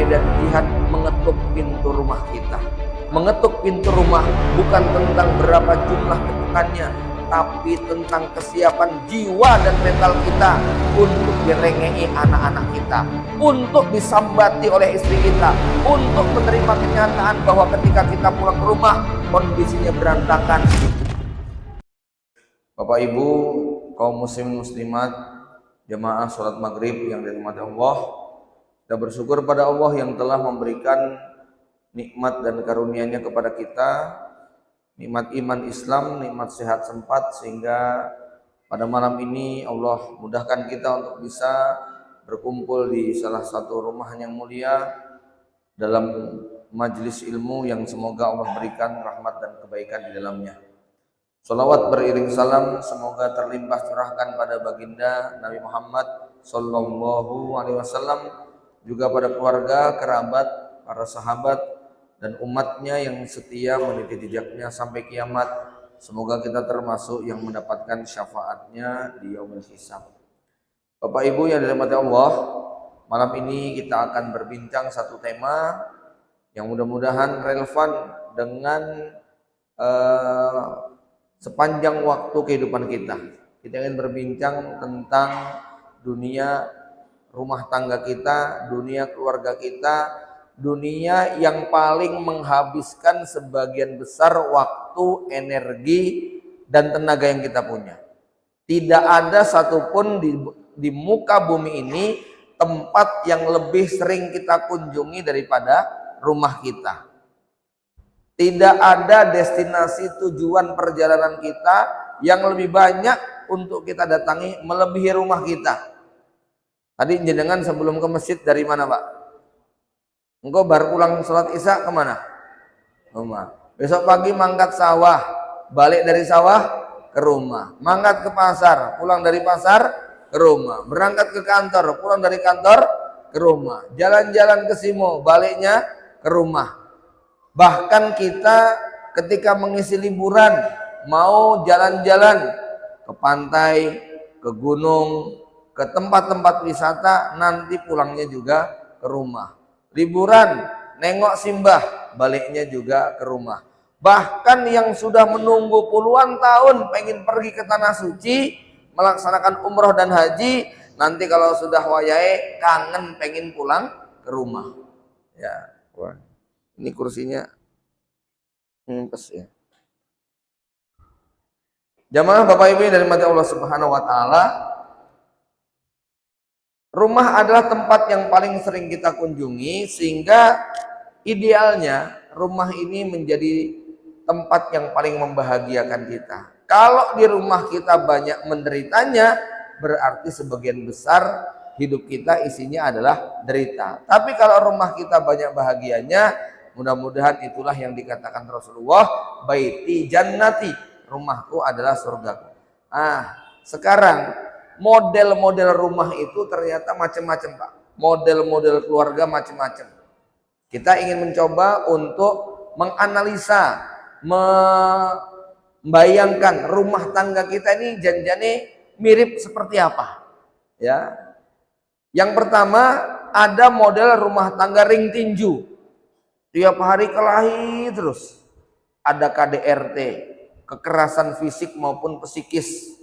medan jihad mengetuk pintu rumah kita. Mengetuk pintu rumah bukan tentang berapa jumlah ketukannya, tapi tentang kesiapan jiwa dan mental kita untuk direngei anak-anak kita, untuk disambati oleh istri kita, untuk menerima kenyataan bahwa ketika kita pulang ke rumah kondisinya berantakan. Bapak Ibu, kaum muslimin muslimat, jemaah sholat maghrib yang dirahmati Allah, kita bersyukur pada Allah yang telah memberikan nikmat dan karunia-Nya kepada kita, nikmat iman Islam, nikmat sehat sempat, sehingga pada malam ini Allah mudahkan kita untuk bisa berkumpul di salah satu rumah yang mulia dalam majelis ilmu yang semoga Allah berikan rahmat dan kebaikan di dalamnya. Salawat beriring salam semoga terlimpah curahkan pada baginda Nabi Muhammad Sallallahu Alaihi Wasallam, juga pada keluarga, kerabat, para sahabat dan umatnya yang setia meniti jejaknya sampai kiamat. Semoga kita termasuk yang mendapatkan syafaatnya di yaumul hisab. Bapak Ibu yang dirahmati Allah, malam ini kita akan berbincang satu tema yang mudah-mudahan relevan dengan sepanjang waktu kehidupan kita. Kita ingin berbincang tentang dunia rumah tangga kita, dunia keluarga kita, dunia yang paling menghabiskan sebagian besar waktu, energi, dan tenaga yang kita punya. Tidak ada satupun di muka bumi ini tempat yang lebih sering kita kunjungi daripada rumah kita. Tidak ada destinasi tujuan perjalanan kita yang lebih banyak untuk kita datangi melebihi rumah kita. Tadi jenengan sebelum ke masjid dari mana, Pak? Engkau baru pulang sholat isya kemana? Rumah. Besok pagi mangkat sawah, balik dari sawah ke rumah. Mangkat ke pasar, pulang dari pasar ke rumah. Berangkat ke kantor, pulang dari kantor ke rumah. Jalan-jalan ke Simo, baliknya ke rumah. Bahkan kita ketika mengisi liburan mau jalan-jalan ke pantai, ke gunung, ke tempat-tempat wisata, nanti pulangnya juga ke rumah. Liburan, nengok simbah, baliknya juga ke rumah. Bahkan yang sudah menunggu puluhan tahun pengen pergi ke tanah suci, melaksanakan umroh dan haji, nanti kalau sudah wayahe kangen pengen pulang ke rumah. Ya, wah. Ini kursinya ngempes ya. Jamaah Bapak Ibu dari mati Allah Subhanahu wa taala, rumah adalah tempat yang paling sering kita kunjungi, sehingga idealnya rumah ini menjadi tempat yang paling membahagiakan kita. Kalau di rumah kita banyak menderitanya, berarti sebagian besar hidup kita isinya adalah derita. Tapi kalau rumah kita banyak bahagianya, mudah-mudahan itulah yang dikatakan Rasulullah, baiti jannati, rumahku adalah surgaku. Sekarang model-model rumah itu ternyata macam-macam, Pak. Model-model keluarga macam-macam. Kita ingin mencoba untuk menganalisa, membayangkan rumah tangga kita ini janjane mirip seperti apa. Ya. Yang pertama, ada model rumah tangga ring tinju. Tiap hari kelahi terus. Ada KDRT, kekerasan fisik maupun psikis.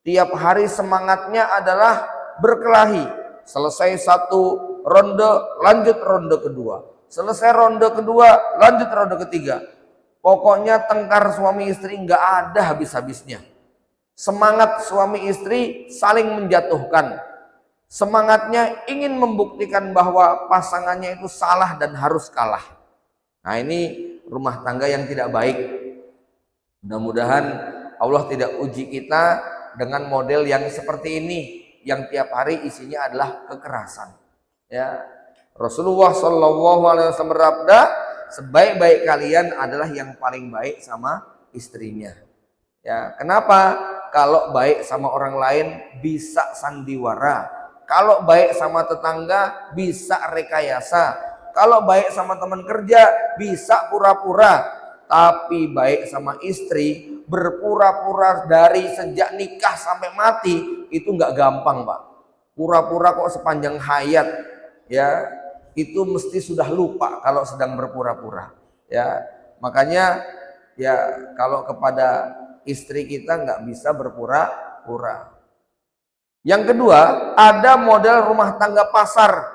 Tiap hari semangatnya adalah berkelahi. Selesai satu ronde, lanjut ronde kedua. Selesai ronde kedua, lanjut ronde ketiga. Pokoknya tengkar suami istri nggak ada habis-habisnya. Semangat suami istri saling menjatuhkan. Semangatnya ingin membuktikan bahwa pasangannya itu salah dan harus kalah. Nah, ini rumah tangga yang tidak baik. Mudah-mudahan Allah tidak uji kita dengan model yang seperti ini, yang tiap hari isinya adalah kekerasan. Ya, Rasulullah Shallallahu Alaihi Wasallam bersabda, sebaik-baik kalian adalah yang paling baik sama istrinya. Ya, kenapa? Kalau baik sama orang lain bisa sandiwara, kalau baik sama tetangga bisa rekayasa. Kalau baik sama teman kerja bisa pura-pura, tapi baik sama istri berpura-pura dari sejak nikah sampai mati itu nggak gampang, Pak. Pura-pura kok sepanjang hayat, ya. itu mesti sudah lupa kalau sedang berpura-pura. Ya, makanya ya kalau kepada istri kita nggak bisa berpura-pura. Yang kedua, ada model rumah tangga pasar.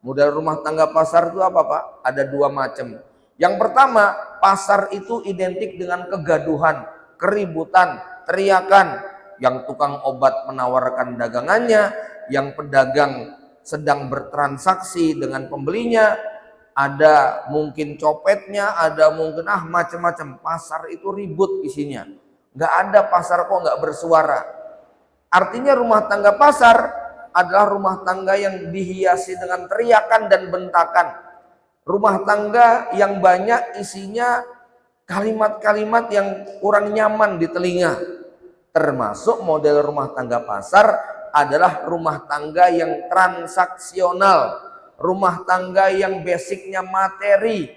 Model rumah tangga pasar itu apa, Pak? Ada dua macam. Yang pertama, pasar itu identik dengan kegaduhan, keributan, teriakan. Yang tukang obat menawarkan dagangannya, yang pedagang sedang bertransaksi dengan pembelinya, ada mungkin copetnya, ada mungkin macam-macam. Pasar itu ribut isinya. Nggak ada pasar kok nggak bersuara. Artinya rumah tangga pasar adalah rumah tangga yang dihiasi dengan teriakan dan bentakan. Rumah tangga yang banyak isinya kalimat-kalimat yang kurang nyaman di telinga. Termasuk model rumah tangga pasar adalah rumah tangga yang transaksional, rumah tangga yang basicnya materi,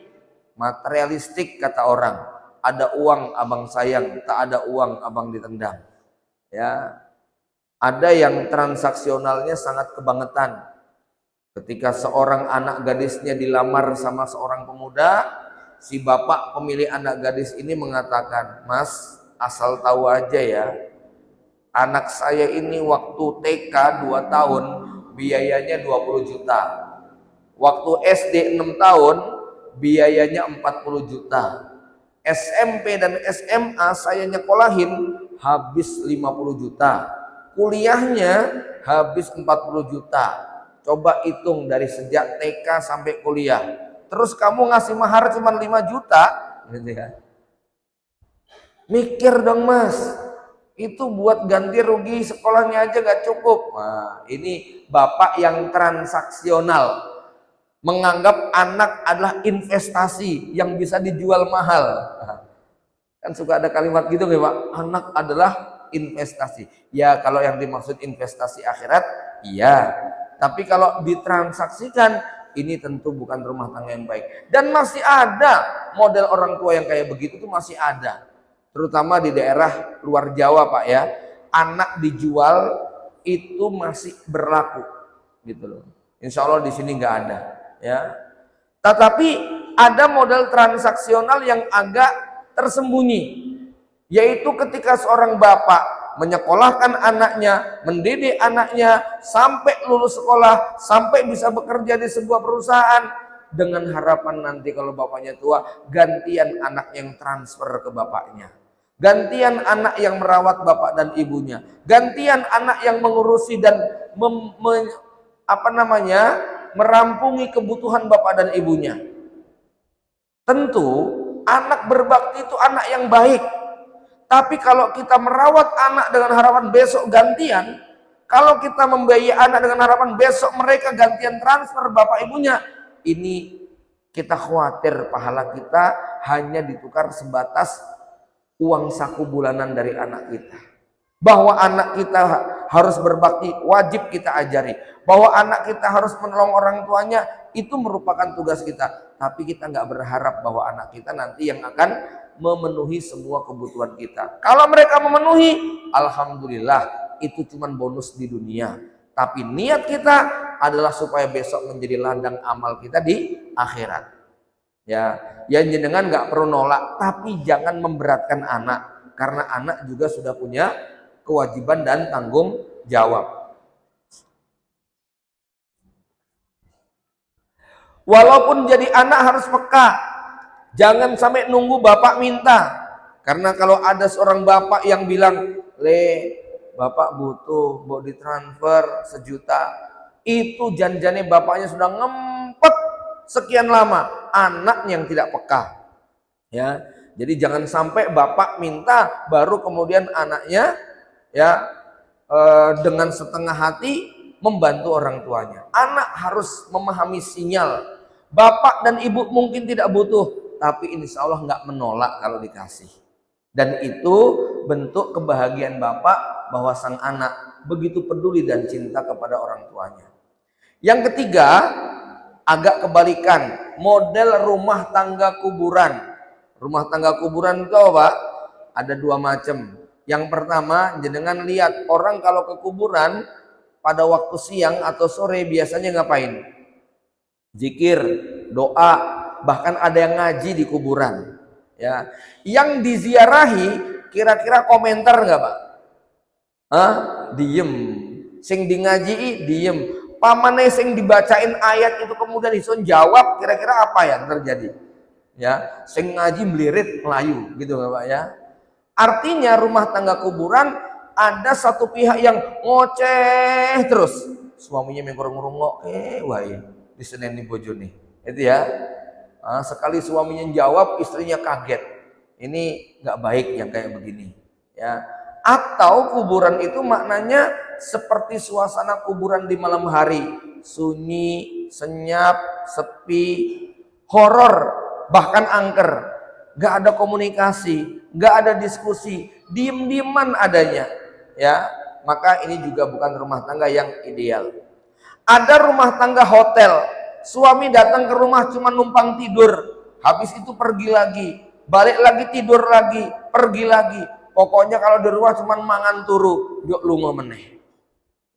materialistik kata orang. Ada uang abang sayang, tak ada uang abang ditendang. Ya, ada yang transaksionalnya sangat kebangetan. Ketika seorang anak gadisnya dilamar sama seorang pemuda, si bapak pemilik anak gadis ini mengatakan, "Mas, asal tahu aja ya, anak saya ini waktu TK 2 tahun biayanya 20 juta. Waktu SD 6 tahun biayanya 40 juta. SMP dan SMA saya nyekolahin habis 50 juta. Kuliahnya habis 40 juta. Coba hitung dari sejak TK sampai kuliah. Terus kamu ngasih mahar cuma 5 juta?" Gitu kan. Mikir dong mas, itu buat ganti rugi sekolahnya aja gak cukup. Nah, ini bapak yang transaksional, menganggap anak adalah investasi yang bisa dijual mahal. Kan suka ada kalimat gitu nih Pak, anak adalah investasi. Ya kalau yang dimaksud investasi akhirat, iya. Tapi kalau ditransaksikan, ini tentu bukan rumah tangga yang baik. Dan masih ada model orang tua yang kayak begitu tuh masih ada. Terutama di daerah luar Jawa Pak ya. Anak dijual itu masih berlaku gitu loh. Insya Allah di sini nggak ada ya. Tetapi ada model transaksional yang agak tersembunyi, yaitu ketika seorang bapak menyekolahkan anaknya, mendidik anaknya sampai lulus sekolah, sampai bisa bekerja di sebuah perusahaan dengan harapan nanti kalau bapaknya tua gantian anak yang transfer ke bapaknya, gantian anak yang merawat bapak dan ibunya, gantian anak yang mengurusi dan merampungi kebutuhan bapak dan ibunya. Tentu anak berbakti itu anak yang baik. Tapi kalau kita merawat anak dengan harapan besok gantian, kalau kita membiayai anak dengan harapan besok mereka gantian transfer bapak ibunya, ini kita khawatir pahala kita hanya ditukar sebatas uang saku bulanan dari anak kita. Bahwa anak kita harus berbakti, wajib kita ajari. Bahwa anak kita harus menolong orang tuanya, itu merupakan tugas kita. Tapi kita nggak berharap bahwa anak kita nanti yang akan memenuhi semua kebutuhan kita. Kalau mereka memenuhi, alhamdulillah, itu cuma bonus di dunia. Tapi niat kita adalah supaya besok menjadi ladang amal kita di akhirat. Ya, yang jenengan nggak perlu nolak, tapi jangan memberatkan anak, karena anak juga sudah punya kewajiban dan tanggung jawab. Walaupun jadi anak harus peka. Jangan sampai nunggu bapak minta. Karena kalau ada seorang bapak yang bilang, "Le, bapak butuh, mau ditransfer 1 juta." Itu janjinya bapaknya sudah ngempet sekian lama. Anak yang tidak peka. Ya, jadi jangan sampai bapak minta baru kemudian anaknya ya dengan setengah hati membantu orang tuanya. Anak harus memahami sinyal. Bapak dan ibu mungkin tidak butuh, tapi insya Allah nggak menolak kalau dikasih. Dan itu bentuk kebahagiaan bapak bahwa sang anak begitu peduli dan cinta kepada orang tuanya. Yang ketiga, agak kebalikan, model rumah tangga kuburan. Rumah tangga kuburan itu apa? Ada 2 macam. Yang pertama, jenengan lihat orang kalau ke kuburan pada waktu siang atau sore biasanya ngapain? zikir, doa, bahkan ada yang ngaji di kuburan. Ya, yang diziarahi kira-kira komentar nggak Pak? Hah? Diem. Sing di ngaji diem. Pamane sing dibacain ayat itu kemudian disuruh jawab, kira-kira apa yang terjadi? Ya, sing ngaji melirit melayu gitu nggak Pak ya? Artinya rumah tangga kuburan ada satu pihak yang ngoceh terus, suaminya mengurung-urung wah di Senin di bojone itu ya. Sekali suaminya jawab, istrinya kaget. Ini nggak baik yang kayak begini ya. Atau kuburan itu maknanya seperti suasana kuburan di malam hari, sunyi, senyap, sepi, horor, bahkan angker, nggak ada komunikasi, nggak ada diskusi, diem-dieman adanya, ya. Maka ini juga bukan rumah tangga yang ideal. Ada rumah tangga hotel, suami datang ke rumah cuma numpang tidur, habis itu pergi lagi, balik lagi tidur lagi, pergi lagi. Pokoknya kalau di rumah cuma mangan turu, yuk lunga meneh.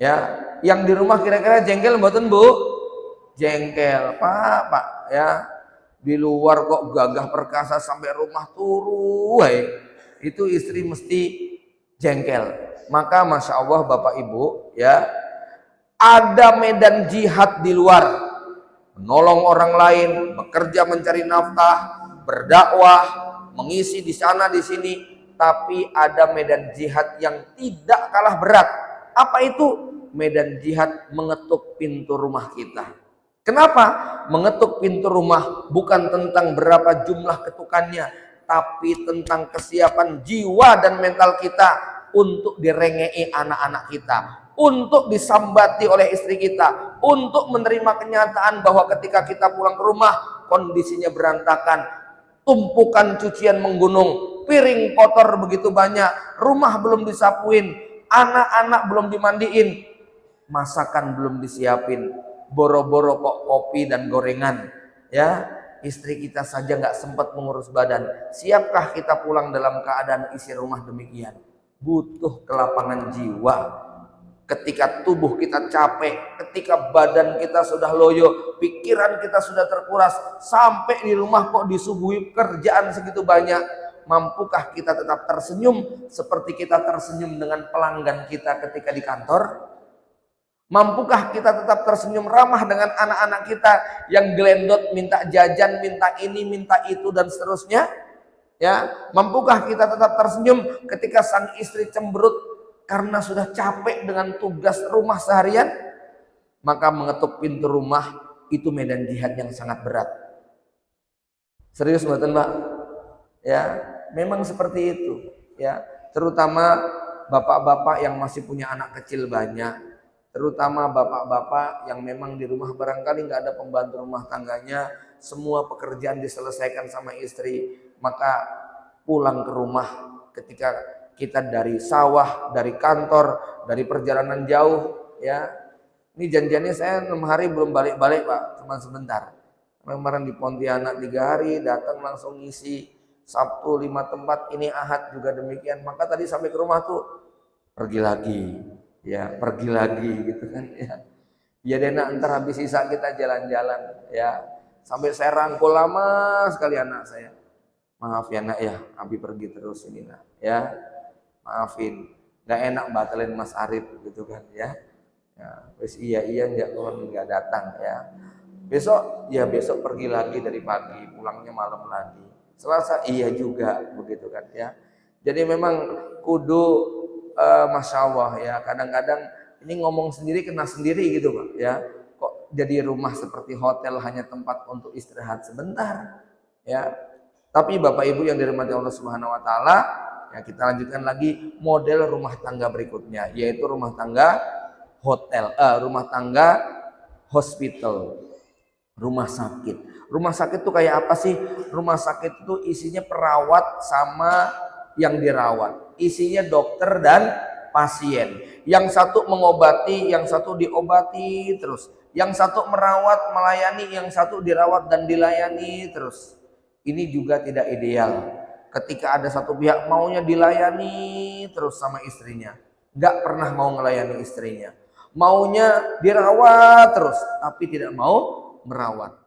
Ya, yang di rumah kira-kira jengkel mboten Bu? Jengkel, Pak, ya. Di luar kok gagah perkasa sampai rumah turu, itu istri mesti jengkel. Maka Masya Allah Bapak Ibu ya, ada medan jihad di luar, menolong orang lain, bekerja mencari nafkah, berdakwah, mengisi di sana di sini, tapi ada medan jihad yang tidak kalah berat. Apa itu? Medan jihad mengetuk pintu rumah kita. Kenapa? Mengetuk pintu rumah bukan tentang berapa jumlah ketukannya, tapi tentang kesiapan jiwa dan mental kita untuk direngei anak-anak kita, untuk disambati oleh istri kita, untuk menerima kenyataan bahwa ketika kita pulang ke rumah kondisinya berantakan, tumpukan cucian menggunung, piring kotor begitu banyak, rumah belum disapuin, anak-anak belum dimandiin, masakan belum disiapin, boro-boro kok kopi dan gorengan, ya. Istri kita saja nggak sempat mengurus badan. Siapkah kita pulang dalam keadaan isi rumah demikian? Butuh kelapangan jiwa. Ketika tubuh kita capek, ketika badan kita sudah loyo, pikiran kita sudah terkuras, sampai di rumah kok disuguhi kerjaan segitu banyak, mampukah kita tetap tersenyum seperti kita tersenyum dengan pelanggan kita ketika di kantor? Mampukah kita tetap tersenyum ramah dengan anak-anak kita yang gelendot minta jajan, minta ini, minta itu dan seterusnya? Ya, mampukah kita tetap tersenyum ketika sang istri cemberut karena sudah capek dengan tugas rumah seharian? Maka mengetuk pintu rumah itu medan jihad yang sangat berat. Serius mboten, Mbak? Ya, memang seperti itu, ya. Terutama bapak-bapak yang masih punya anak kecil banyak. Terutama bapak-bapak yang memang di rumah barangkali nggak ada pembantu rumah tangganya, semua pekerjaan diselesaikan sama istri, maka pulang ke rumah ketika kita dari sawah, dari kantor, dari perjalanan jauh, ya. Ini janjiannya saya 6 hari belum balik-balik Pak, cuma sebentar. Kemarin di Pontianak 3 hari, datang langsung ngisi, Sabtu 5 tempat, ini Ahad juga demikian. Maka tadi sampai ke rumah tuh pergi lagi. Ya pergi lagi gitu kan ya. Ya Dena ntar habis sisa kita jalan-jalan ya. Sampai saya rangkul lama sekali anak saya. Maaf ya nak ya, Abi pergi terus ini nak ya. Maafin. Gak enak batalin Mas Arif gitu kan ya. Ya wis iya nggak datang ya. Besok pergi lagi dari pagi, pulangnya malam lagi. Selasa iya juga begitu kan ya. Jadi memang kudu Masya Allah ya, kadang-kadang ini ngomong sendiri kena sendiri gitu Pak ya. Kok jadi rumah seperti hotel hanya tempat untuk istirahat sebentar ya. Tapi Bapak Ibu yang dirahmati Allah Subhanahu wa taala, ya kita lanjutkan lagi model rumah tangga berikutnya, yaitu rumah tangga hotel, rumah tangga hospital, rumah sakit. Rumah sakit itu kayak apa sih? Rumah sakit itu isinya perawat sama yang dirawat, isinya dokter dan pasien. Yang satu mengobati, yang satu diobati terus. Yang satu merawat, melayani, yang satu dirawat dan dilayani terus. Ini juga tidak ideal. Ketika ada satu pihak maunya dilayani terus sama istrinya, nggak pernah mau melayani istrinya. Maunya dirawat terus, tapi tidak mau merawat.